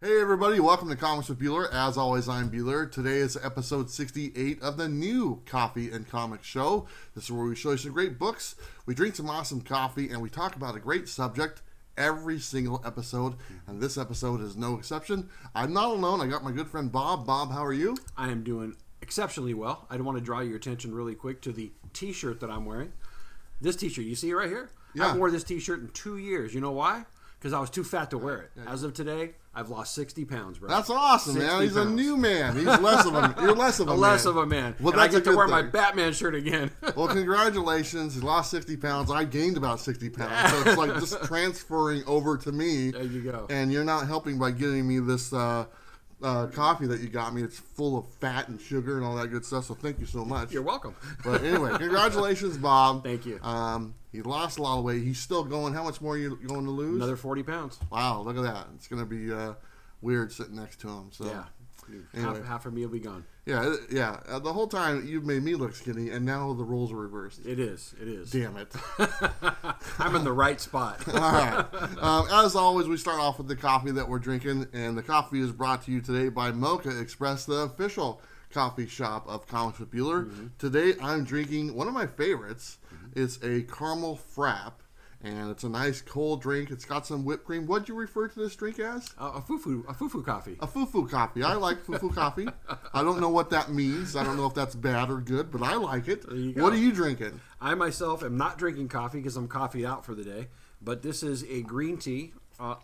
Hey everybody, welcome to Comics with Bueller. As always, I'm Bueller. Today is episode 68 of the new Coffee and Comics Show. This is where we show you some great books, we drink some awesome coffee, and we talk about a great subject every single episode. And this episode is no exception. I'm not alone. I got my good friend Bob. Bob, how are you? I am doing exceptionally well. I want to draw your attention really quick to the t-shirt that I'm wearing. This t-shirt, you see it right here? Yeah. I haven't worn this t-shirt in 2 years. You know why? Because I was too fat to wear it. As of today, I've lost 60 pounds, bro. That's awesome, man. He's pounds. a new man. He's less of a You're less of a man. Less of a man. Well, and I that's a get to good wear my thing. Batman shirt again. Well, congratulations. He lost 60 pounds. I gained about 60 pounds. So it's like just transferring over to me. There you go. And you're not helping by getting me this coffee that you got me. It's full of fat and sugar and all that good stuff. So thank you so much. You're welcome. But anyway, congratulations, Bob. Thank you. He lost a lot of weight. He's still going. How much more are you going to lose? Another 40 pounds. Wow, look at that. It's going to be weird sitting next to him. So. Yeah. Anyway. Half of me will be gone. Yeah. The whole time you've made me look skinny, and now the roles are reversed. It is. Damn it. I'm in the right spot. All right. As always, we start off with the coffee that we're drinking, and the coffee is brought to you today by Mocha Express, the official coffee shop of Comics with Bueller. Mm-hmm. Today, I'm drinking one of my favorites. It's a caramel frap, and it's a nice cold drink. It's got some whipped cream. What'd you refer to this drink as? A fufu coffee. A fufu coffee. I like fufu coffee. I don't know what that means. I don't know if that's bad or good, but I like it. There you go. What are you drinking? I myself am not drinking coffee because I'm coffeeed out for the day, but this is a green tea,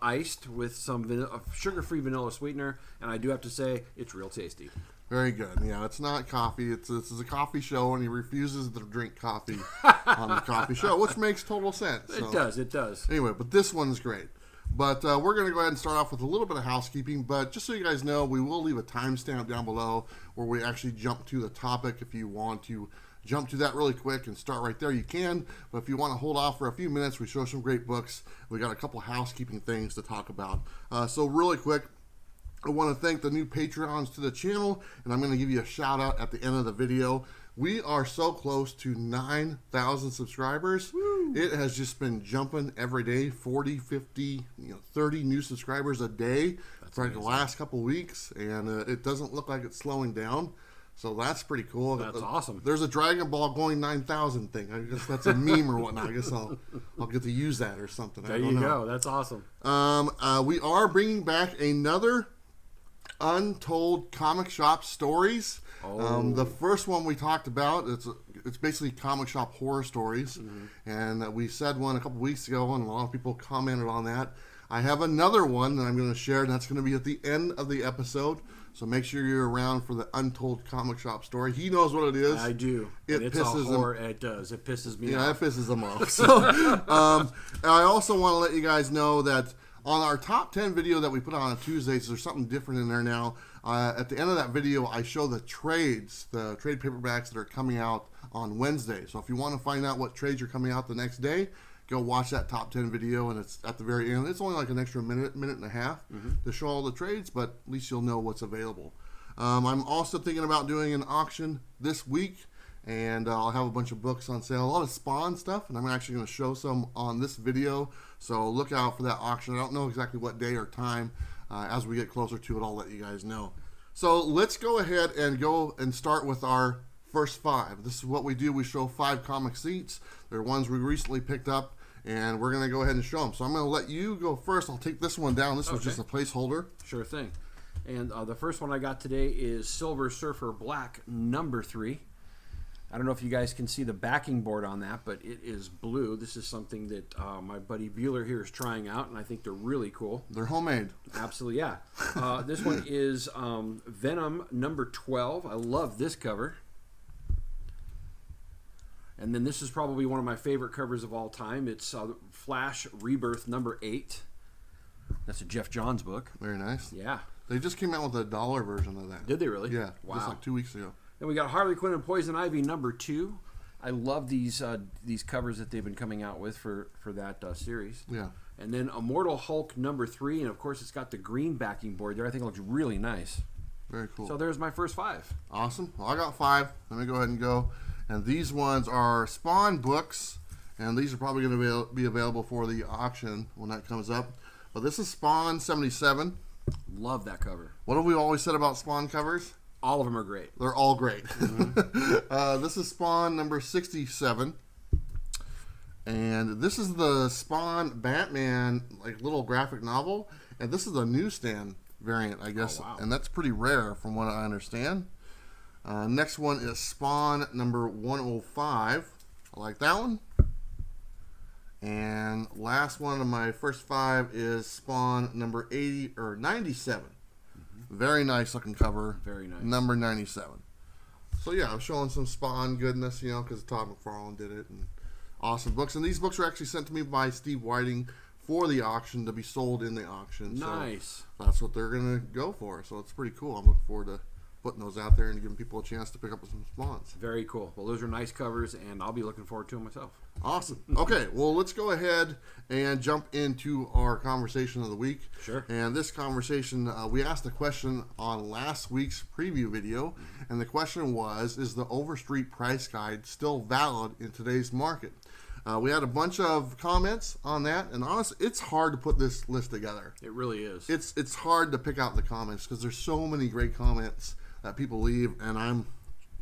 iced with some sugar-free vanilla sweetener, and I do have to say it's real tasty. Very good. Yeah, it's not coffee. This is a coffee show, and he refuses to drink coffee on the coffee show, which makes total sense. So. It does. Anyway, but this one's great. But we're going to go ahead and start off with a little bit of housekeeping. But just so you guys know, we will leave a timestamp down below where we actually jump to the topic. If you want to jump to that really quick and start right there, you can. But if you want to hold off for a few minutes, we show some great books. We got a couple housekeeping things to talk about. So really quick, I want to thank the new Patreons to the channel, and I'm going to give you a shout out at the end of the video. We are so close to 9,000 subscribers. Woo. It has just been jumping every day, 40, 50, 30 new subscribers a day for like the last couple weeks, and it doesn't look like it's slowing down. So that's pretty cool. That's awesome. There's a Dragon Ball going 9,000 thing. I guess that's a meme or whatnot. I guess I'll get to use that or something. There you go. That's awesome. We are bringing back another Untold comic shop stories. The first one we talked about, it's basically comic shop horror stories, and we said one a couple weeks ago, and a lot of people commented on that. I have another one that I'm going to share, and that's going to be at the end of the episode. So make sure you're around for the Untold comic shop story. He knows what it is. I do. It pisses him. It does. It pisses me off. Yeah, it pisses him off. So I also want to let you guys know that on our top 10 video that we put on Tuesdays, there's something different in there now. At the end of that video, I show the trade paperbacks that are coming out on Wednesday. So if you want to find out what trades are coming out the next day, go watch that top 10 video, and it's at the very end. It's only like an extra minute and a half to show all the trades, but at least you'll know what's available. I'm also thinking about doing an auction this week, and I'll have a bunch of books on sale, a lot of Spawn stuff, and I'm actually going to show some on this video, so look out for that auction. I don't know exactly what day or time. As we get closer to it, I'll let you guys know. So let's go ahead and start with our first 5. This is what we do. We show 5 comic seats. They're ones we recently picked up, and we're going to go ahead and show them. So I'm going to let you go first. I'll take this one down. This was just a placeholder. Sure thing. And the first one I got today is Silver Surfer Black #3. I don't know if you guys can see the backing board on that, but it is blue. This is something that my buddy Bueller here is trying out, and I think they're really cool. They're homemade. Absolutely, yeah. This one is Venom #12. I love this cover. And then this is probably one of my favorite covers of all time. It's Flash Rebirth #8. That's a Jeff Johns book. Very nice. Yeah. They just came out with a $1 version of that. Did they really? Yeah. Wow. Just like 2 weeks ago. Then we got Harley Quinn and Poison Ivy #2. I love these covers that they've been coming out with for that series. Yeah. And then Immortal Hulk #3, and of course it's got the green backing board there. I think it looks really nice. Very cool. So there's my first 5. Awesome. Well, I got 5. Let me go ahead and go. And these ones are Spawn books, and these are probably going to be available for the auction when that comes up. But this is Spawn 77. Love that cover. What have we always said about Spawn covers? All of them are great. They're all great. This is Spawn number 67. And this is the Spawn Batman like little graphic novel. And this is a newsstand variant, I guess. Oh, wow. And that's pretty rare from what I understand. Next one is Spawn number 105. I like that one. And last one of my first 5 is Spawn number 80 or 97. Very nice looking cover. Very nice. Number 97. So yeah, I'm showing some Spawn goodness, you know, because Todd McFarlane did it, and awesome books. And these books were actually sent to me by Steve Whiting for the auction to be sold in the auction. Nice. So that's what they're gonna go for. So it's pretty cool. I'm looking forward to putting those out there and giving people a chance to pick up some Spawns. Very cool. Well, those are nice covers, and I'll be looking forward to them myself. Awesome. Okay, well, let's go ahead and jump into our conversation of the week. Sure. And this conversation, we asked a question on last week's preview video, and the question was, is the Overstreet price guide still valid in today's market? We had a bunch of comments on that, and honestly, it's hard to put this list together. It really is. It's hard to pick out the comments because there's so many great comments that people leave, and I'm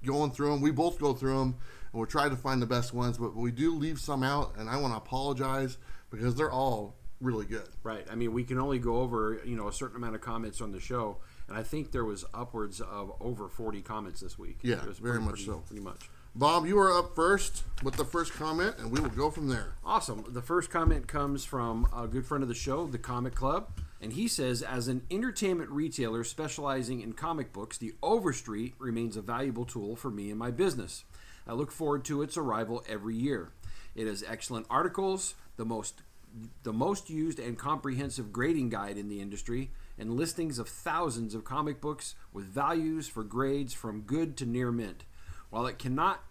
going through them. We both go through them, and we're trying to find the best ones, but we do leave some out, and I want to apologize because they're all really good. Right. I mean, we can only go over, you know, a certain amount of comments on the show, and I think there was upwards of over 40 comments this week. Yeah, It was very much so. Pretty much. Bob, you are up first with the first comment, and we will go from there. Awesome. The first comment comes from a good friend of the show, the Comic Club, and he says, as an entertainment retailer specializing in comic books, the Overstreet remains a valuable tool for me and my business. I look forward to its arrival every year. It has excellent articles, the most used and comprehensive grading guide in the industry, and listings of thousands of comic books with values for grades from good to near mint. While it cannot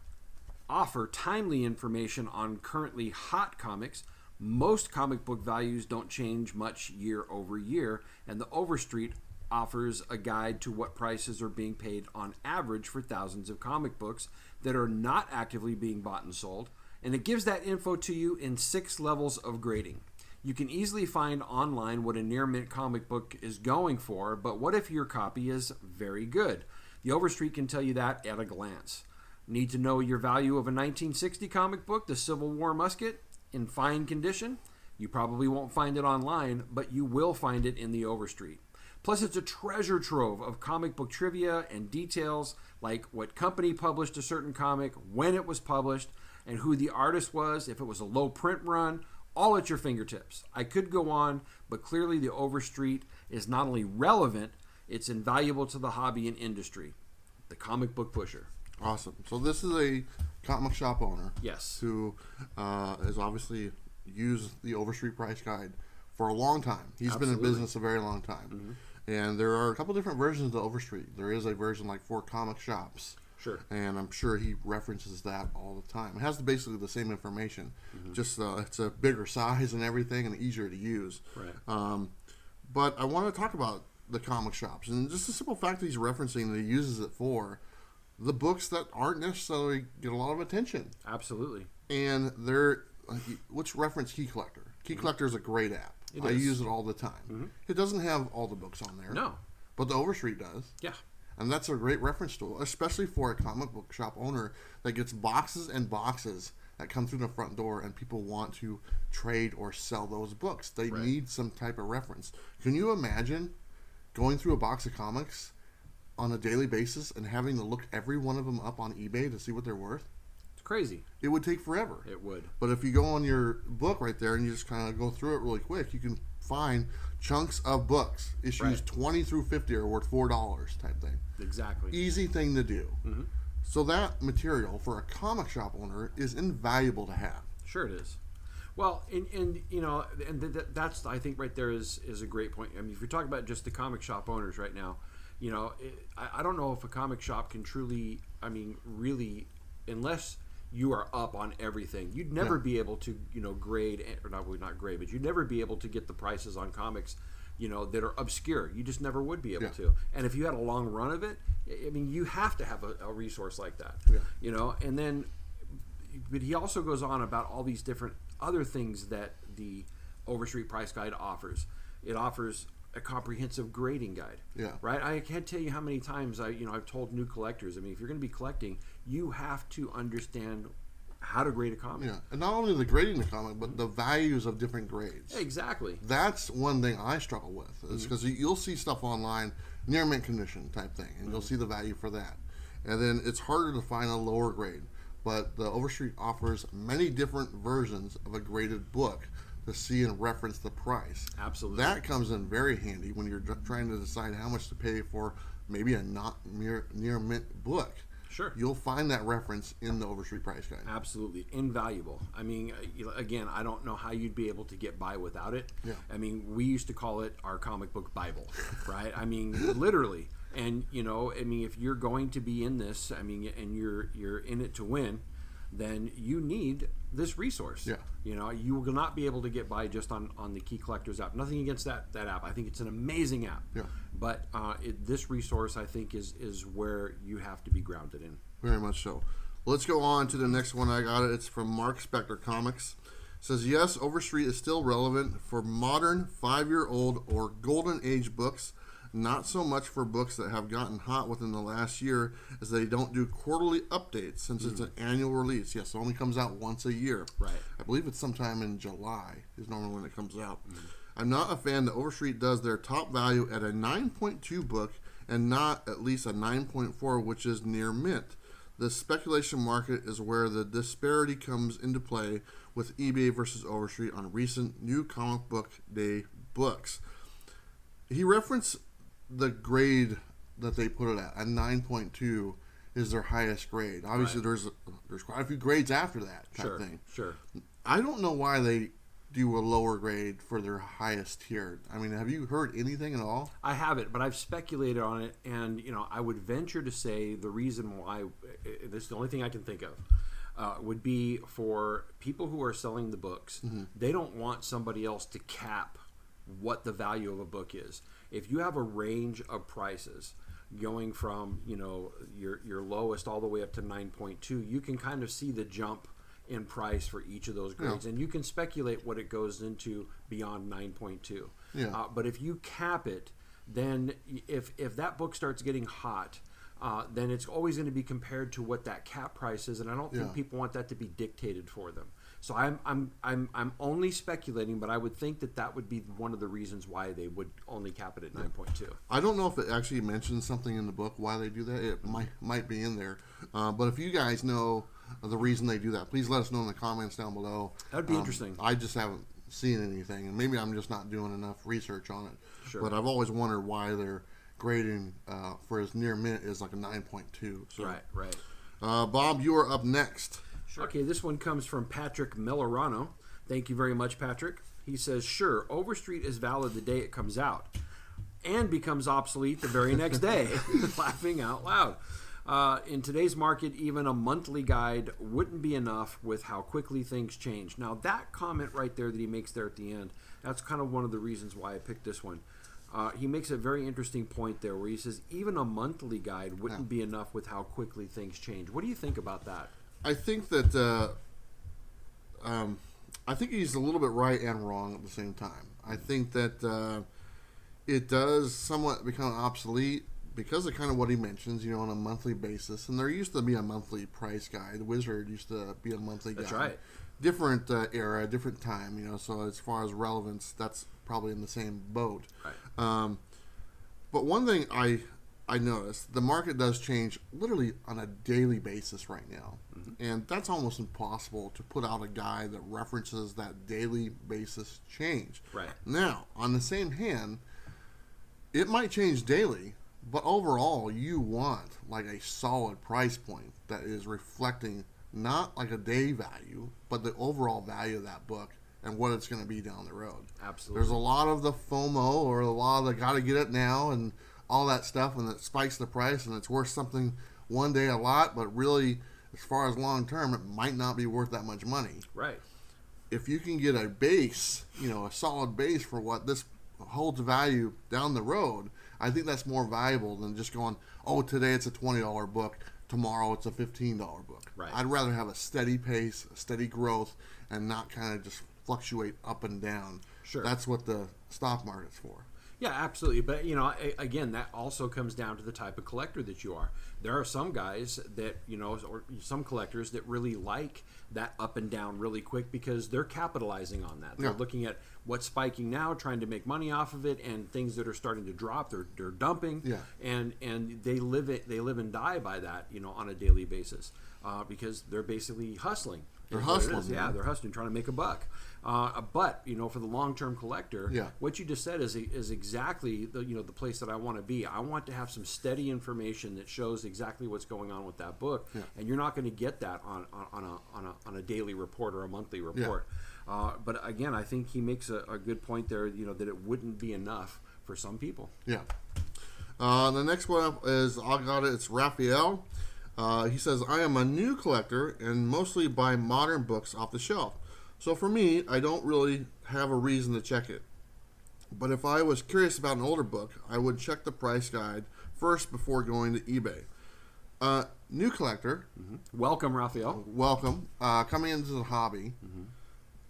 offer timely information on currently hot comics, most comic book values don't change much year over year, and the Overstreet offers a guide to what prices are being paid on average for thousands of comic books that are not actively being bought and sold, and it gives that info to you in 6 levels of grading. You can easily find online what a near mint comic book is going for, but what if your copy is very good? The Overstreet can tell you that at a glance. Need to know your value of a 1960 comic book, the Civil War musket, in fine condition? You probably won't find it online, but you will find it in the Overstreet. Plus, it's a treasure trove of comic book trivia and details like what company published a certain comic, when it was published, and who the artist was, if it was a low print run, all at your fingertips. I could go on, but clearly the Overstreet is not only relevant, it's invaluable to the hobby and industry. The Comic Book Pusher. Awesome. So this is a comic shop owner. Yes. Who has obviously used the Overstreet price guide for a long time. He's been in business a very long time. And there are a couple different versions of the Overstreet. There is a version like for comic shops. Sure. And I'm sure he references that all the time. It has basically the same information. Just it's a bigger size and everything and easier to use. Right. But I want to talk about the comic shops. And just the simple fact that he's referencing that he uses it for the books that aren't necessarily get a lot of attention. Absolutely. And let's reference Key Collector. Key Collector is a great app. I use it all the time. It doesn't have all the books on there. No. But the Overstreet does. Yeah. And that's a great reference tool, especially for a comic book shop owner that gets boxes and boxes that come through the front door and people want to trade or sell those books. They need some type of reference. Can you imagine going through a box of comics on a daily basis and having to look every one of them up on eBay to see what they're worth? It's crazy. It would take forever. It would. But if you go on your book right there and you just kind of go through it really quick, you can find chunks of books. Issues 20 through 50 are worth $4 type thing. Exactly. Easy thing to do. So that material for a comic shop owner is invaluable to have. Sure it is. Well, and you know, and that's, I think right there is a great point. I mean, if you're talking about just the comic shop owners right now, you know, I don't know if a comic shop can truly, I mean, really, unless you are up on everything, you'd never be able to, you know, grade, or not grade, but you'd never be able to get the prices on comics, you know, that are obscure. You just never would be able to. And if you had a long run of it, I mean, you have to have a resource like that, you know. And then, but he also goes on about all these different other things that the Overstreet Price Guide offers. It offers a comprehensive grading guide. Yeah. Right. I can't tell you how many times I've told new collectors. I mean, if you're going to be collecting, you have to understand how to grade a comic. Yeah, and not only the grading the comic, but the values of different grades. Exactly. That's one thing I struggle with, is because you'll see stuff online, near mint condition type thing, and you'll see the value for that. And then it's harder to find a lower grade. But the Overstreet offers many different versions of a graded book to see and reference the price. Absolutely. That comes in very handy when you're trying to decide how much to pay for maybe a not near mint book. Sure. You'll find that reference in the Overstreet price guide. Absolutely. Invaluable. I mean, again, I don't know how you'd be able to get by without it. Yeah. I mean, we used to call it our comic book Bible, right? I mean, literally. And, if you're going to be in this, and you're in it to win, then you need this resource. Yeah. You will not be able to get by just on the Key Collectors app. Nothing against that app. I think it's an amazing app. Yeah. But this resource, I think, is where you have to be grounded in. Very much so. Let's go on to the next one. I got it. It's from Mark Spector Comics. It says, yes, Overstreet is still relevant for modern 5-year-old or golden age books. Not so much for books that have gotten hot within the last year, as they don't do quarterly updates since it's an annual release. Yes, it only comes out once a year. Right. I believe it's sometime in July is normally when it comes out. I'm not a fan that Overstreet does their top value at a 9.2 book and not at least a 9.4, which is near mint. The speculation market is where the disparity comes into play with eBay versus Overstreet on recent new comic book day books. He referenced the grade that they put it at. A 9.2 is their highest grade. Obviously, there's quite a few grades after that type thing. Sure. I don't know why they do a lower grade for their highest tier. I mean, have you heard anything at all? I haven't, but I've speculated on it, and I would venture to say the reason why, this is the only thing I can think of, would be for people who are selling the books. They don't want somebody else to cap what the value of a book is. If you have a range of prices going from your lowest all the way up to 9.2, you can kind of see the jump in price for each of those grades, and you can speculate what it goes into beyond 9.2. Yeah. But if you cap it, then if that book starts getting hot, then it's always going to be compared to what that cap price is, and I don't think people want that to be dictated for them. So I'm only speculating, but I would think that would be one of the reasons why they would only cap it at 9.2. I don't know if it actually mentions something in the book why they do that. It might be in there, but if you guys know the reason they do that, please let us know in the comments down below. That would be interesting. I just haven't seen anything, and maybe I'm just not doing enough research on it. Sure. But I've always wondered why their grading for his near mint is like a 9.2. So, Right. Bob, you are up next. Sure. Okay, this one comes from Patrick Melorano. Thank you very much, Patrick. He says, sure, Overstreet is valid the day it comes out and becomes obsolete the very next day. Laughing out loud. In today's market, even a monthly guide wouldn't be enough with how quickly things change. Now, that comment right there that he makes there at the end, that's kind of one of the reasons why I picked this one. He makes a very interesting point there where he says even a monthly guide wouldn't be enough with how quickly things change. What do you think about that? I think that he's a little bit right and wrong at the same time. I think that it does somewhat become obsolete because of kind of what he mentions, on a monthly basis. And there used to be a monthly price guide. The Wizard used to be a monthly guide. That's right. Different era, different time, so as far as relevance, that's probably in the same boat. Right. But one thing I noticed, the market does change literally on a daily basis right now. And that's almost impossible to put out a guide that references that daily basis change. Right. Now, on the same hand, it might change daily, but overall you want like a solid price point that is reflecting not like a day value, but the overall value of that book and what it's going to be down the road. Absolutely. There's a lot of the FOMO or a lot of the got to get it now and all that stuff, and it spikes the price and it's worth something one day a lot, but really as far as long term it might not be worth that much money. Right. If you can get a base, a solid base for what this holds value down the road, I think that's more valuable than just going, oh, today it's a $20 book, tomorrow it's a $15 book. Right. I'd rather have a steady pace, a steady growth, and not kind of just fluctuate up and down. Sure. That's what the stock market's for. Yeah, absolutely. But, you know, again, that also comes down to the type of collector that you are. There are some guys that, you know, or some collectors that really like that up and down really quick because they're capitalizing on that. They're looking at what's spiking now, trying to make money off of it, and things that are starting to drop, they're dumping. Yeah. And they live and die by that, you know, on a daily basis because they're basically hustling. They're hustling. Yeah, they're hustling, trying to make a buck. But you know, for the long-term collector, what you just said is exactly the the place that I want to be. I want to have some steady information that shows exactly what's going on with that book, and you're not going to get that on a daily report or a monthly report. But again, I think he makes a good point there. You know, that it wouldn't be enough for some people. Yeah. The next one up is it's Raphael. He says, I am a new collector and mostly buy modern books off the shelf. So for me, I don't really have a reason to check it. But if I was curious about an older book, I would check the price guide first before going to eBay. New collector. Welcome, Raphael. Welcome. Coming into the hobby.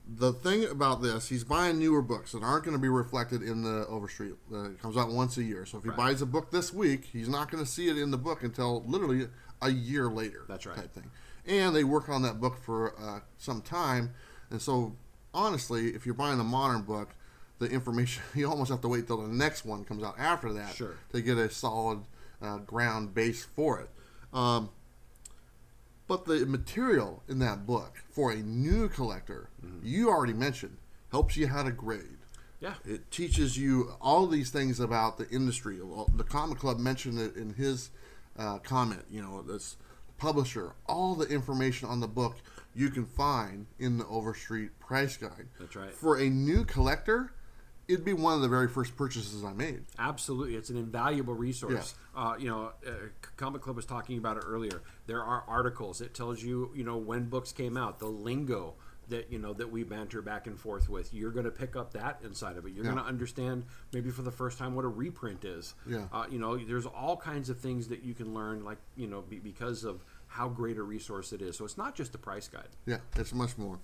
The thing about this, he's buying newer books that aren't going to be reflected in the Overstreet. It comes out once a year. So if he buys a book this week, he's not going to see it in the book until literally a year later. That's right. Type thing. And they work on that book for some time. And so, honestly, if you're buying a modern book, the information, you almost have to wait till the next one comes out after that to get a solid ground base for it. But the material in that book for a new collector, you already mentioned, helps you how to grade. Yeah. It teaches you all these things about the industry. The Comic Club mentioned it in his comment. You know, this publisher, all the information on the book you can find in the Overstreet price guide. That's right. For a new collector, it'd be one of the very first purchases I made. Absolutely. It's an invaluable resource. Comic Club was talking about it earlier. There are articles. It tells you, when books came out, the lingo that, that we banter back and forth with. You're going to pick up that inside of it. You're going to understand maybe for the first time what a reprint is. Yeah. There's all kinds of things that you can learn, like, because of how great a resource it is. So it's not just a price guide. Yeah, it's much more.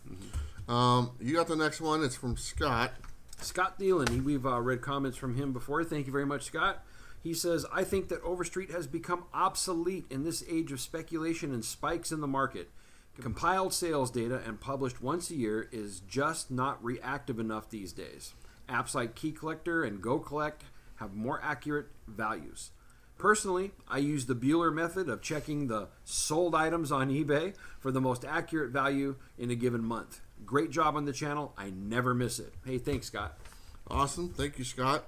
You got the next one. It's from Scott. Scott Thielen. We've read comments from him before. Thank you very much, Scott. He says, I think that Overstreet has become obsolete in this age of speculation and spikes in the market. Compiled sales data and published once a year is just not reactive enough these days. Apps like Key Collector and Go Collect have more accurate values. Personally, I use the Bueller method of checking the sold items on eBay for the most accurate value in a given month. Great job on the channel. I never miss it. Hey, thanks, Scott. Awesome. Thank you, Scott.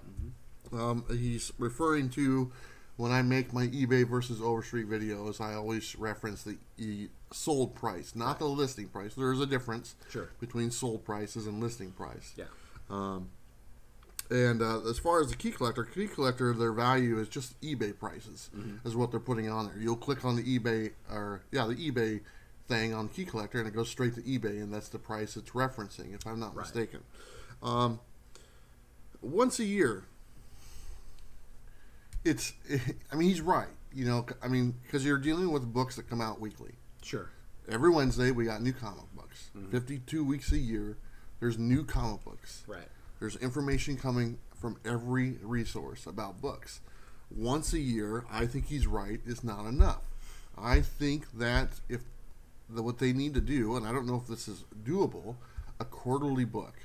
He's referring to when I make my eBay versus Overstreet videos, I always reference the sold price, not the listing price. There is a difference between sold prices and listing price. Yeah. And as far as the Key Collector, their value is just eBay prices, is what they're putting on there. You'll click on the eBay thing on Key Collector, and it goes straight to eBay, and that's the price it's referencing, if I'm not mistaken. Once a year, he's right. Because you're dealing with books that come out weekly. Sure. Every Wednesday, we got new comic books. 52 weeks a year, there's new comic books. Right. There's information coming from every resource about books. Once a year, I think he's right, is not enough. I think that what they need to do, and I don't know if this is doable, a quarterly book,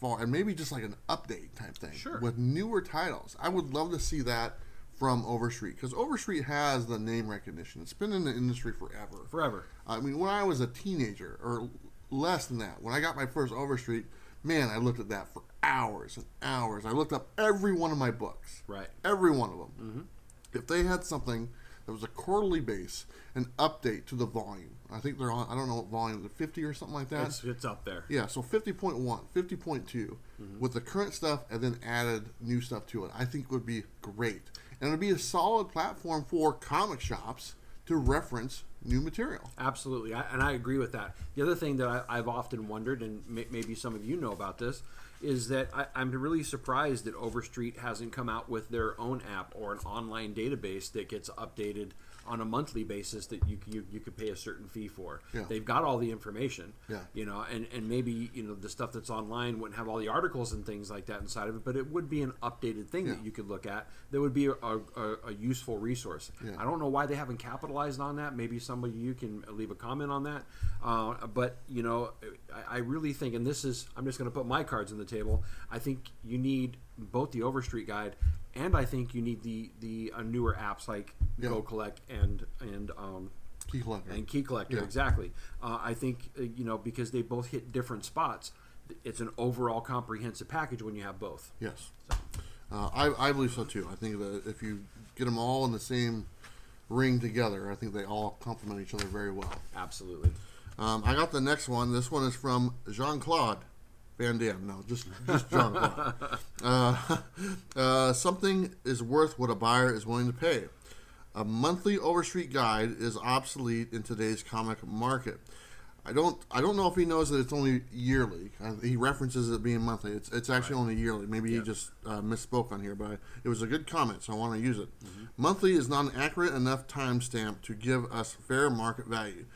and maybe just like an update type thing with newer titles. I would love to see that from Overstreet, because Overstreet has the name recognition. It's been in the industry forever. When I was a teenager, or less than that, when I got my first Overstreet, man, I looked at that for hours and hours. I looked up every one of my books. Right. Every one of them. If they had something that was a quarterly base, an update to the volume. I think they're on, I don't know what volume, 50 or something like that? It's up there. Yeah, so 50.1, 50.2, with the current stuff and then added new stuff to it, I think would be great. And it would be a solid platform for comic shops to reference new material. Absolutely, and I agree with that. The other thing that I've often wondered, and maybe some of you know about this, is that I'm really surprised that Overstreet hasn't come out with their own app or an online database that gets updated on a monthly basis that you could pay a certain fee for. Yeah. They've got all the information, Yeah. you know, and maybe, you know, the stuff that's online wouldn't have all the articles and things like that inside of it, but it would be an updated thing that you could look at that would be a useful resource. Yeah. I don't know why they haven't capitalized on that. Maybe somebody you can leave a comment on that. But, you know, I really think, and this is, I'm just going to put my cards on the table, I think you need both the Overstreet guide and I think you need the newer apps like Go Collect and Key Collector. And Key Collector, exactly. I think, you know, because they both hit different spots, it's an overall comprehensive package when you have both. Yes. So. I believe so too. I think that if you get them all in the same ring together, I think they all complement each other very well. Absolutely. I got the next one. This one is from Jean-Claude Van Damme. No, just Jean-Claude. Something is worth what a buyer is willing to pay. A monthly Overstreet guide is obsolete in today's comic market. I don't know if he knows that it's only yearly. He references it being monthly. It's actually only yearly. Maybe he just misspoke on here, but it was a good comment, so I want to use it. Monthly is not an accurate enough timestamp to give us fair market value.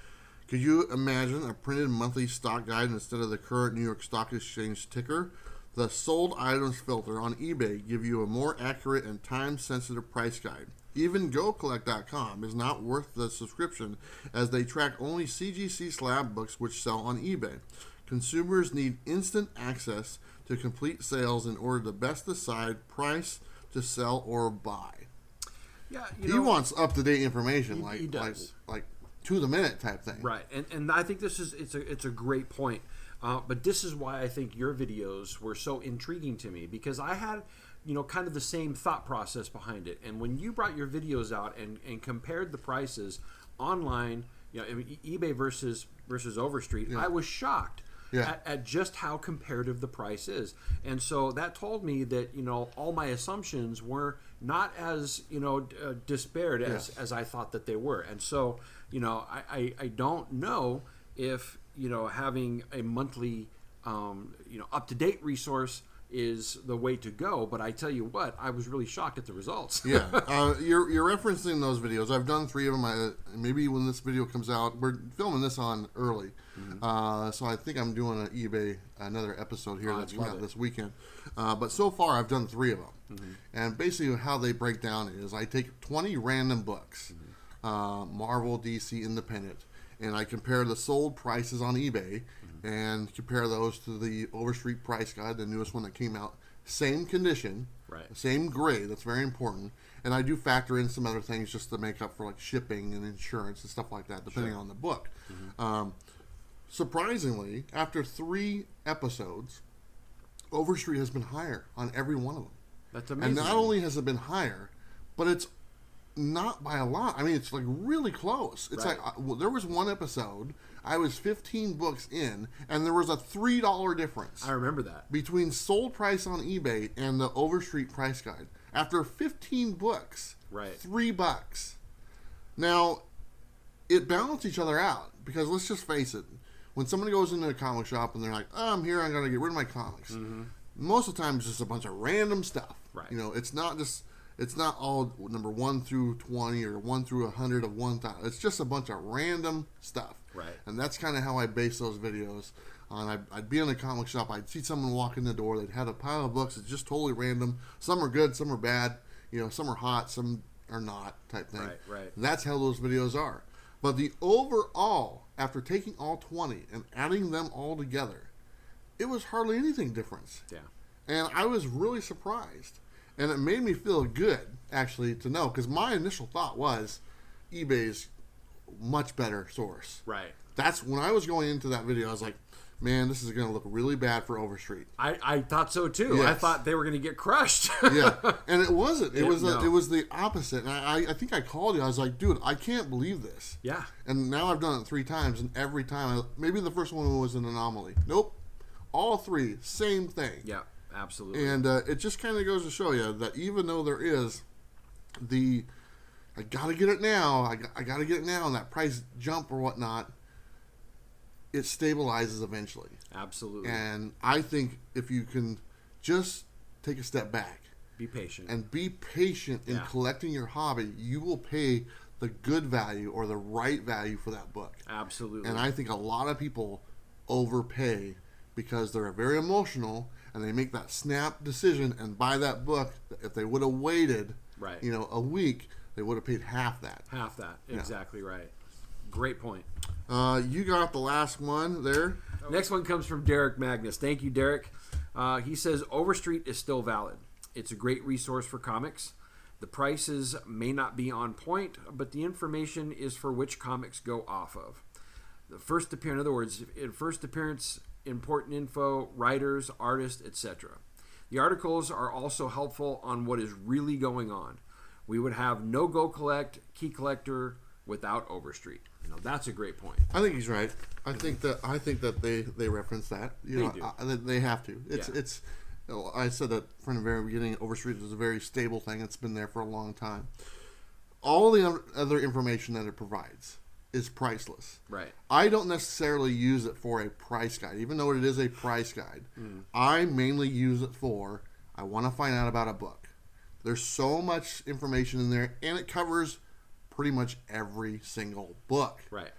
Could you imagine a printed monthly stock guide instead of the current New York Stock Exchange ticker? The sold items filter on eBay give you a more accurate and time-sensitive price guide. Even GoCollect.com is not worth the subscription as they track only CGC slab books which sell on eBay. Consumers need instant access to complete sales in order to best decide price to sell or buy. Yeah, he wants up-to-date information, he does. like to the minute type thing. Right, and I think this is it's a great point. But this is why I think your videos were so intriguing to me, because I had, you know, kind of the same thought process behind it. And when you brought your videos out and compared the prices online, you know, eBay versus Overstreet, I was shocked at just how comparative the price is. And so that told me that, you know, all my assumptions were not as, you know, disparate as I thought that they were. And so, you know, I don't know if, you know, having a monthly, you know, up-to-date resource is the way to go. But I tell you what, I was really shocked at the results. You're referencing those videos. I've done 3 of them. Maybe when this video comes out, we're filming this on early. So I think I'm doing an eBay, another episode here that's coming out this weekend. But so far, I've done 3 of them. And basically how they break down is I take 20 random books, Marvel, DC, Independent, and I compare the sold prices on eBay and compare those to the Overstreet price guide, the newest one that came out. Same condition, same grade. That's very important. And I do factor in some other things just to make up for like shipping and insurance and stuff like that, depending on the book. Surprisingly, after 3 episodes, Overstreet has been higher on every one of them. That's amazing. And not only has it been higher, but it's not by a lot. I mean, it's like really close. It's like there was one episode, I was 15 books in, and there was a $3 difference. I remember that. Between sold price on eBay and the Overstreet price guide. After 15 books, $3. Now, it balanced each other out, because let's just face it, when somebody goes into a comic shop and they're like, oh, I'm here, I'm going to get rid of my comics. Most of the time, it's just a bunch of random stuff. You know, it's not all number 1 through 20 or 1 through 100 of 1,000. It's just a bunch of random stuff. And that's kind of how I base those videos on. I'd be in a comic shop. I'd see someone walk in the door. They'd have a pile of books. It's just totally random. Some are good. Some are bad. You know, some are hot. Some are not type thing. That's how those videos are. But the overall, after taking all 20 and adding them all together, it was hardly anything different. And I was really surprised. And it made me feel good, actually, to know, because my initial thought was eBay's much better source. That's when I was going into that video, I was like, man, this is going to look really bad for Overstreet. I thought so, too. I thought they were going to get crushed. And it wasn't. It was the opposite. And I think I called you. I was like, dude, I can't believe this. And now I've done it 3 times, and every time, maybe the first one was an anomaly. Nope. All 3, same thing. Absolutely. And it just kind of goes to show you that even though there is I got to get it now, I got to get it now, and that price jump or whatnot, it stabilizes eventually. Absolutely. And I think if you can just take a step back, be patient, and be patient in collecting your hobby, you will pay the good value or the right value for that book. Absolutely. And I think a lot of people overpay because they're very emotional and they make that snap decision and buy that book. If they would have waited, a week, they would have paid half that. Half that. Exactly right. Great point. You got the last one there. Next one comes from Derek Magnus. Thank you, Derek. He says, Overstreet is still valid. It's a great resource for comics. The prices may not be on point, but the information is for which comics go off of. The first appearance, in other words, first appearance, important info, writers, artists, etc. The articles are also helpful on what is really going on. We would have no Go Collect, Key Collector without Overstreet. That's a great point. I think he's right. I think that they reference that. They have to. It's. I said that from the very beginning. Overstreet is a very stable thing. It's been there for a long time. All the other information that it provides is priceless. Right. I don't necessarily use it for a price guide, even though it is a price guide. I mainly use it for I want to find out about a book. There's so much information in there, and it covers pretty much every single book. Right.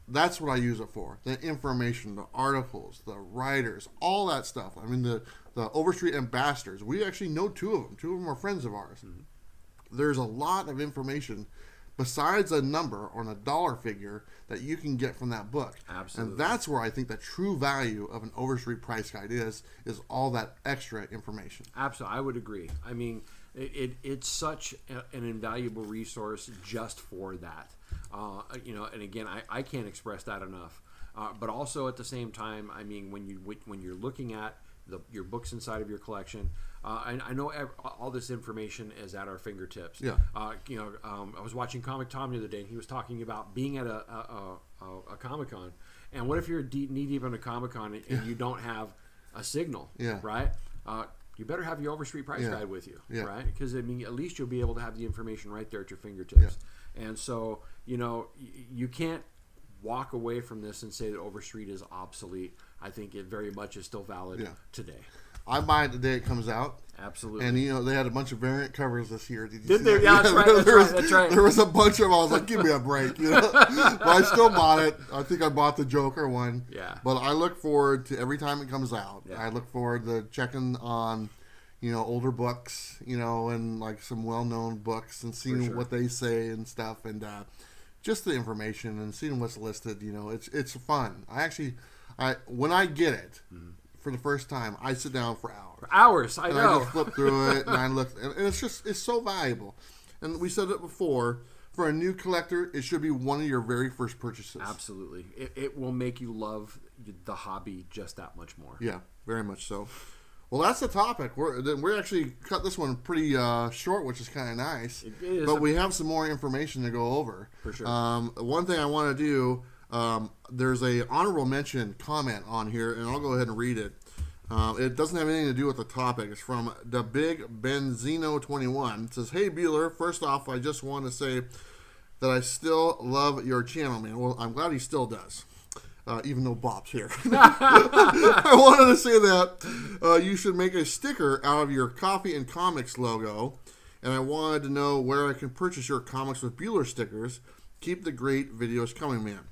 That's what I use it for. The information, the articles, the writers, all that stuff. I mean, the Overstreet ambassadors. We actually know two of them. Two of them are friends of ours. There's a lot of information besides a number or a dollar figure that you can get from that book. Absolutely. And that's where I think the true value of an Overstreet price guide is all that extra information. Absolutely. I would agree. I mean, it's such an invaluable resource just for that. And again, I can't express that enough. But also at the same time, I mean, when you're looking at your books inside of your collection, I know all this information is at our fingertips. Yeah. I was watching Comic Tom the other day, and he was talking about being at a Comic-Con. And what if you're knee deep in a Comic-Con and you don't have a signal? Yeah. Right. You better have your Overstreet price guide with you, right? Because at least you'll be able to have the information right there at your fingertips. Yeah. And so, you can't walk away from this and say that Overstreet is obsolete. I think it very much is still valid today. I buy it the day it comes out. Absolutely. And they had a bunch of variant covers this year. Did they? Yeah, that's right. There was a bunch of them. I was like, give me a break. But I still bought it. I think I bought the Joker one. Yeah. But I look forward to every time it comes out. Yeah. I look forward to checking on, older books, and like some well-known books and seeing what they say and stuff, and just the information and seeing what's listed. It's fun. When I get it. For the first time, I sit down for hours. For hours, I know. I just flip through it, and I look, and it's so valuable. And we said it before, for a new collector, it should be one of your very first purchases. Absolutely. It will make you love the hobby just that much more. Yeah, very much so. Well, that's the topic. We're actually cut this one pretty short, which is kind of nice. It is. But we have some more information to go over. For sure. One thing I want to do... there's a honorable mention comment on here, and I'll go ahead and read it. It doesn't have anything to do with the topic. It's from the Big Benzino 21. It says, "Hey Bueller, first off, I just want to say that I still love your channel, man." Well, I'm glad he still does, even though Bob's here. I wanted to say that you should make a sticker out of your Coffee and Comics logo, and I wanted to know where I can purchase your Comics with Bueller stickers. Keep the great videos coming, man.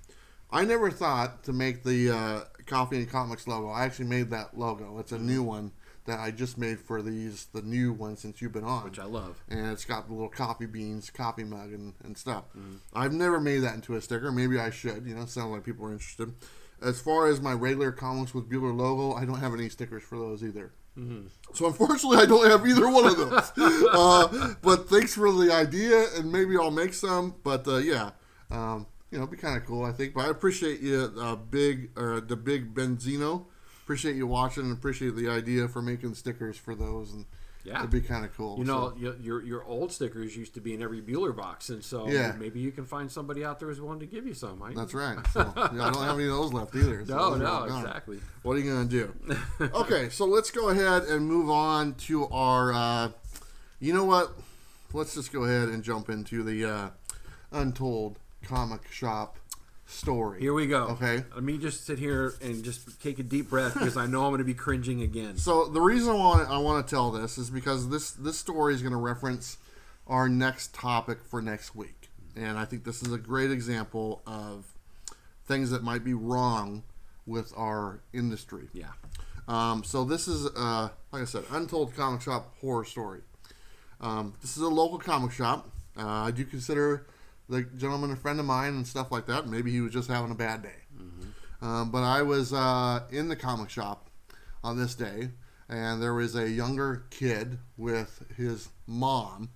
I never thought to make the Coffee and Comics logo. I actually made that logo. It's a new one that I just made for the new one since you've been on. Which I love. And it's got the little coffee beans, coffee mug, and stuff. I've never made that into a sticker. Maybe I should. Sound like people are interested. As far as my regular Comics with Bueller logo, I don't have any stickers for those either. So unfortunately, I don't have either one of those. But thanks for the idea, and maybe I'll make some. But it'd be kind of cool, I think. But I appreciate you, the Big Benzino. Appreciate you watching, and appreciate the idea for making stickers for those. And it'd be kind of cool. Your old stickers used to be in every Bueller box, and so maybe you can find somebody out there who's willing to give you some. That's right. So, I don't have any of those left either. So no, exactly. What are you going to do? Okay, so let's go ahead and move on to our, you know what? Let's just go ahead and jump into the Untold comic shop story. Here we go. Okay. Let me just sit here and just take a deep breath because I know I'm going to be cringing again. So the reason why I want to tell this is because this story is going to reference our next topic for next week. And I think this is a great example of things that might be wrong with our industry. Yeah. So this is, like I said, Untold Comic Shop horror story. This is a local comic shop. I do consider the gentleman a friend of mine and stuff like that. Maybe he was just having a bad day. Mm-hmm. But I was in the comic shop on this day, and there was a younger kid with his mom,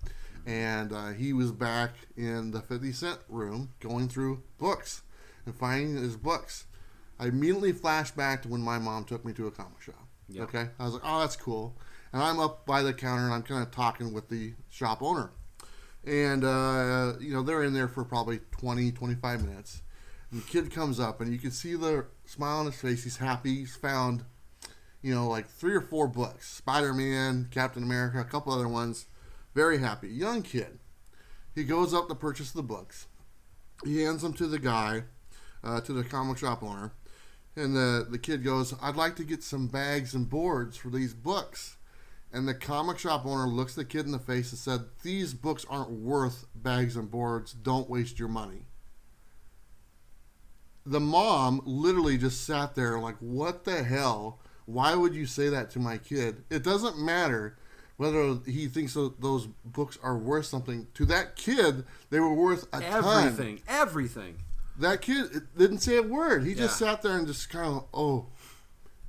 and he was back in the 50 cent room going through books and finding his books. I immediately flashed back to when my mom took me to a comic shop. Yep. Okay? I was like, oh, that's cool. And I'm up by the counter, and I'm kind of talking with the shop owner. And, they're in there for probably 20, 25 minutes. And the kid comes up, and you can see the smile on his face. He's happy. He's found, like 3 or 4 books. Spider-Man, Captain America, a couple other ones. Very happy. Young kid. He goes up to purchase the books. He hands them to the guy, to the comic shop owner. And the kid goes, I'd like to get some bags and boards for these books. And the comic shop owner looks the kid in the face and said, these books aren't worth bags and boards. Don't waste your money. The mom literally just sat there like, what the hell? Why would you say that to my kid? It doesn't matter whether he thinks those books are worth something. To that kid, they were worth a ton. Everything. That kid didn't say a word. He just sat there and just kind of,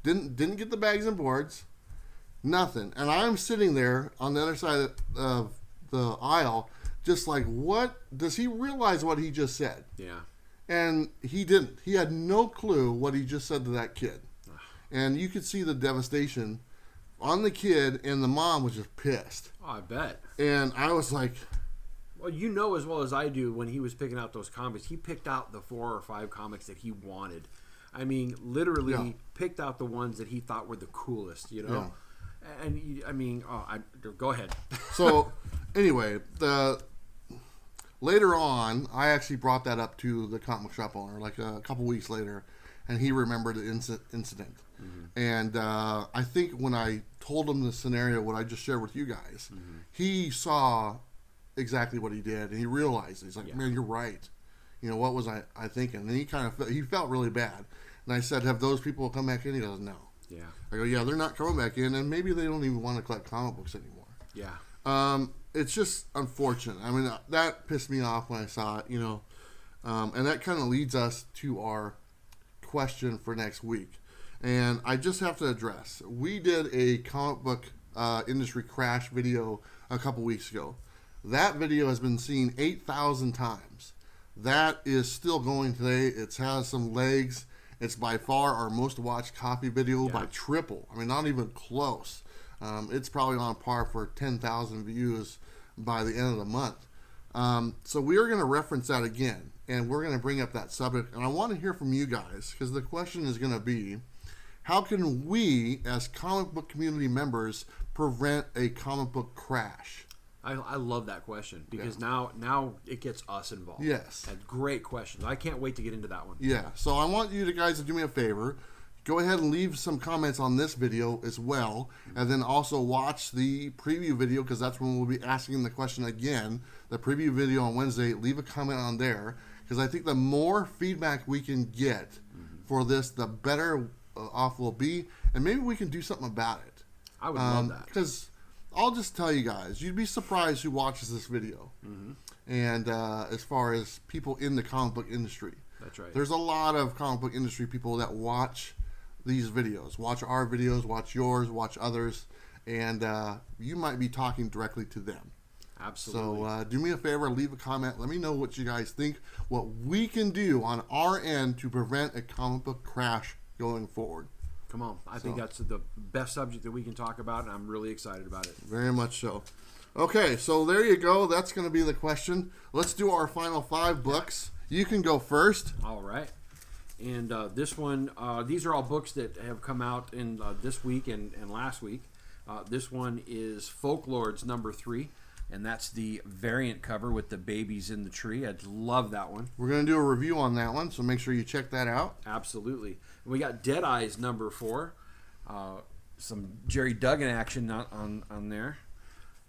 didn't get the bags and boards. Nothing. And I'm sitting there on the other side of the aisle just like, what? Does he realize what he just said? Yeah. And he didn't. He had no clue what he just said to that kid. And you could see the devastation on the kid, and the mom was just pissed. Oh, I bet. And I was like... Well, you know as well as I do, when he was picking out those comics, he picked out the 4 or 5 comics that he wanted. I mean, literally picked out the ones that he thought were the coolest, you know? Yeah. And go ahead. So, anyway, later on, I actually brought that up to the comic shop owner, like a couple weeks later, and he remembered the incident. Mm-hmm. And I think when I told him the scenario, what I just shared with you guys, mm-hmm. he saw exactly what he did, and he realized it. He's like, man, you're right. What was I thinking? And he he felt really bad. And I said, have those people come back in? He goes, no. Yeah. I go, yeah, they're not coming back in, and maybe they don't even want to collect comic books anymore. Yeah. It's just unfortunate. I mean, that pissed me off when I saw it, and that kind of leads us to our question for next week. And I just have to address, we did a comic book industry crash video a couple weeks ago. That video has been seen 8,000 times. That is still going today. It has some legs. It's by far our most watched copy video by triple. I mean, not even close. It's probably on par for 10,000 views by the end of the month. So we are going to reference that again, and we're going to bring up that subject. And I want to hear from you guys, because the question is going to be, how can we, as comic book community members, prevent a comic book crash? I love that question, because now it gets us involved. Yes. That's great questions. I can't wait to get into that one. Yeah. So I want you guys to do me a favor. Go ahead and leave some comments on this video as well, and then also watch the preview video, because that's when we'll be asking the question again. The preview video on Wednesday, leave a comment on there, because I think the more feedback we can get for this, the better off we'll be, and maybe we can do something about it. I would love that. Because I'll just tell you guys, you'd be surprised who watches this video. Mm-hmm. And as far as people in the comic book industry. That's right. There's a lot of comic book industry people that watch these videos. Watch our videos, watch yours, watch others. And you might be talking directly to them. Absolutely. So do me a favor, leave a comment. Let me know what you guys think, what we can do on our end to prevent a comic book crash going forward. Come on. I think that's the best subject that we can talk about, and I'm really excited about it. Very much so. Okay, so there you go. That's going to be the question. Let's do our final 5 books. You can go first. All right. And this one, these are all books that have come out in this week and last week. This one is Folklords number 3. And that's the variant cover with the babies in the tree. I love that one. We're going to do a review on that one, so make sure you check that out. Absolutely. And we got Dead Eyes number 4. Some Jerry Duggan action on there.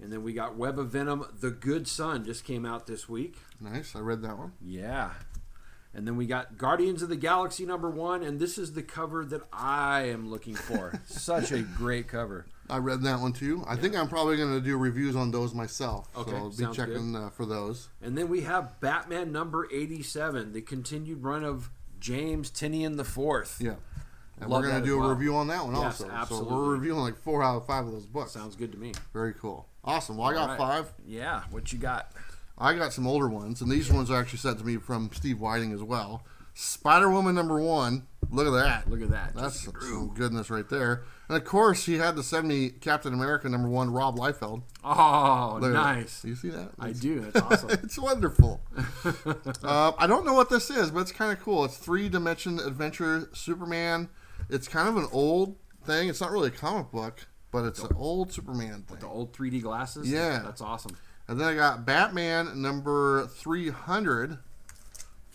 And then we got Web of Venom, The Good Son, just came out this week. Nice. I read that one. Yeah. And then we got Guardians of the Galaxy number 1, and this is the cover that I am looking for. Such a great cover. I read that one too. I think I'm probably going to do reviews on those myself. Okay, so I'll be checking for those. And then we have Batman number 87, the continued run of James Tynion IV. Yeah. And we're going to do a review on that one also. Absolutely. So we're reviewing like 4 out of 5 of those books. Sounds good to me. Very cool. Awesome. Well, I got 5. Yeah. What you got? I got some older ones, and these ones are actually sent to me from Steve Whiting as well. Spider-Woman number 1. Look at that. Look at that. That's some goodness right there. And of course, he had to send me Captain America number 1, Rob Liefeld. Oh, nice. Do you see that? I do. That's awesome. It's wonderful. I don't know what this is, but it's kind of cool. It's 3-dimension adventure Superman. It's kind of an old thing. It's not really a comic book, but it's an old Superman thing. With the old 3D glasses? Yeah. That's awesome. And then I got Batman number 300.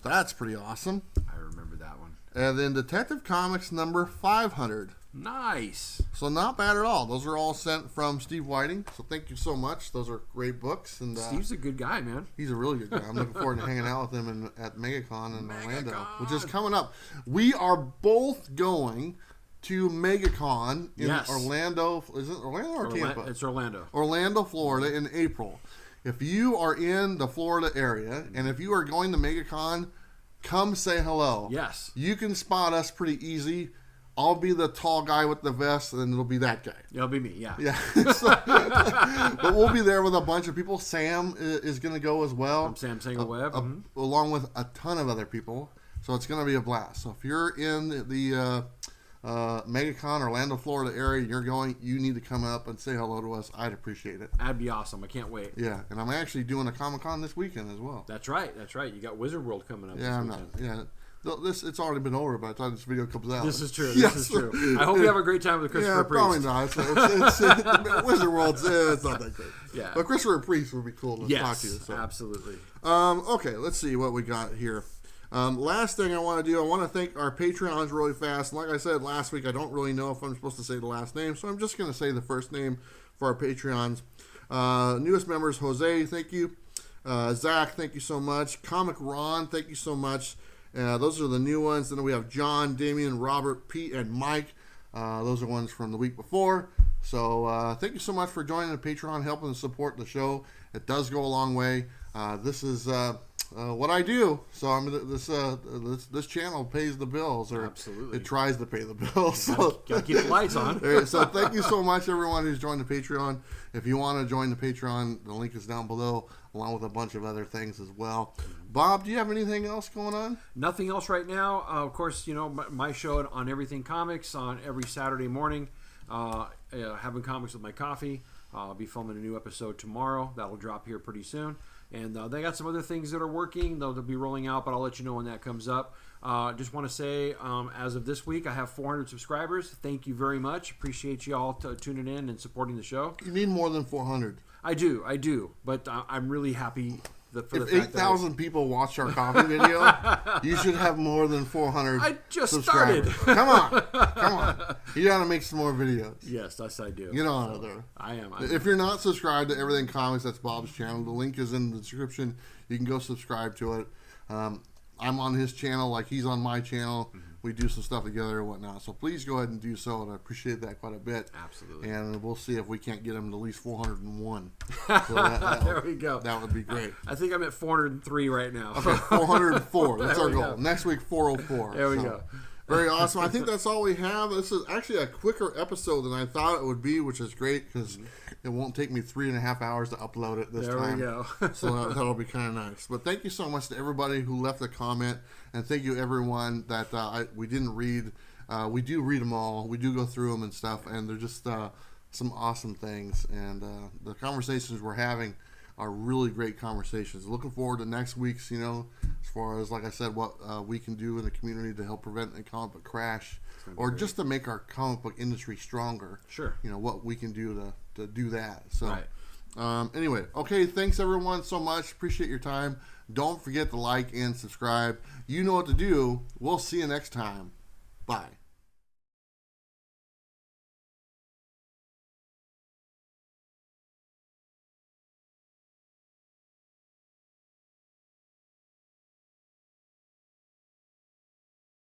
That's pretty awesome. I remember that one. And then Detective Comics number 500. Nice. So not bad at all. Those are all sent from Steve Whiting. So thank you so much. Those are great books. And Steve's a good guy, man. He's a really good guy. I'm looking forward to hanging out with him at MegaCon in Orlando, which is coming up. We are both going to MegaCon in Orlando. Is it Orlando or Tampa? It's Orlando. Orlando, Florida in April. If you are in the Florida area and if you are going to MegaCon, come say hello. Yes. You can spot us pretty easy. I'll be the tall guy with the vest, and it'll be that guy. It'll be me, yeah. Yeah. But we'll be there with a bunch of people. Sam is going to go as well. From Sam Single-Web. Along with a ton of other people. So it's going to be a blast. So if you're in the MegaCon, Orlando, Florida area, you need to come up and say hello to us. I'd appreciate it. That'd be awesome. I can't wait. Yeah, and I'm actually doing a Comic-Con this weekend as well. That's right. You got Wizard World coming up this weekend. Yeah. It's already been over by the time this video comes out. This is true. This is true. I hope you have a great time with Christopher Priest. Probably not. It's Wizard World's it's not that great. Yeah. But Christopher Priest would be cool to talk to you. So. Absolutely. Okay, let's see what we got here. Last thing I want to do, I want to thank our Patreons really fast. And like I said last week, I don't really know if I'm supposed to say the last name, so I'm just going to say the first name for our Patreons. Newest members, Jose, thank you. Zach, thank you so much. Comic Ron, thank you so much. Those are the new ones. Then we have John, Damian, Robert, Pete, and Mike. Those are ones from the week before. So thank you so much for joining the Patreon, helping to support the show. It does go a long way. This is what I do. So this channel pays the bills, or absolutely, it tries to pay the bills. So gotta keep the lights on. So thank you so much, everyone who's joined the Patreon. If you want to join the Patreon, the link is down below, along with a bunch of other things as well. Bob, do you have anything else going on? Nothing else right now. Of course, my show on Everything Comics on every Saturday morning. Having Comics with My Coffee. I'll be filming a new episode tomorrow. That'll drop here pretty soon. And they got some other things that are working. They'll be rolling out, but I'll let you know when that comes up. Just want to say, as of this week, I have 400 subscribers. Thank you very much. Appreciate you all tuning in and supporting the show. You need more than 400. I do. But I'm really happy. If 8,000 people watched our coffee video, you should have more than 400 I just subscribers. started. Come on. You got to make some more videos. Yes, I do. Get on it there. I am. If you're not subscribed to Everything Comics, that's Bob's channel. The link is in the description. You can go subscribe to it. I'm on his channel like he's on my channel. Mm-hmm. We do some stuff together and whatnot. So please go ahead and do so, and I appreciate that quite a bit. Absolutely. And we'll see if we can't get him to at least 401. So there we go. That would be great. I think I'm at 403 right now. Okay, 404. That's our goal. Go. Next week, 404. There we go. Very awesome. I think that's all we have. This is actually a quicker episode than I thought it would be, which is great because it won't take me 3.5 hours to upload it this time. There we go. So that'll be kind of nice. But thank you so much to everybody who left a comment, and thank you everyone that we didn't read. We do read them all. We do go through them and stuff, and they're just some awesome things. And the conversations we're having are really great conversations. Looking forward to next week's, as far as, like I said, what we can do in the community to help prevent a comic book crash, or just to make our comic book industry stronger. Sure. What we can do to do that. So right. Anyway, okay, thanks everyone so much. Appreciate your time. Don't forget to like and subscribe. You know what to do. We'll see you next time. Bye.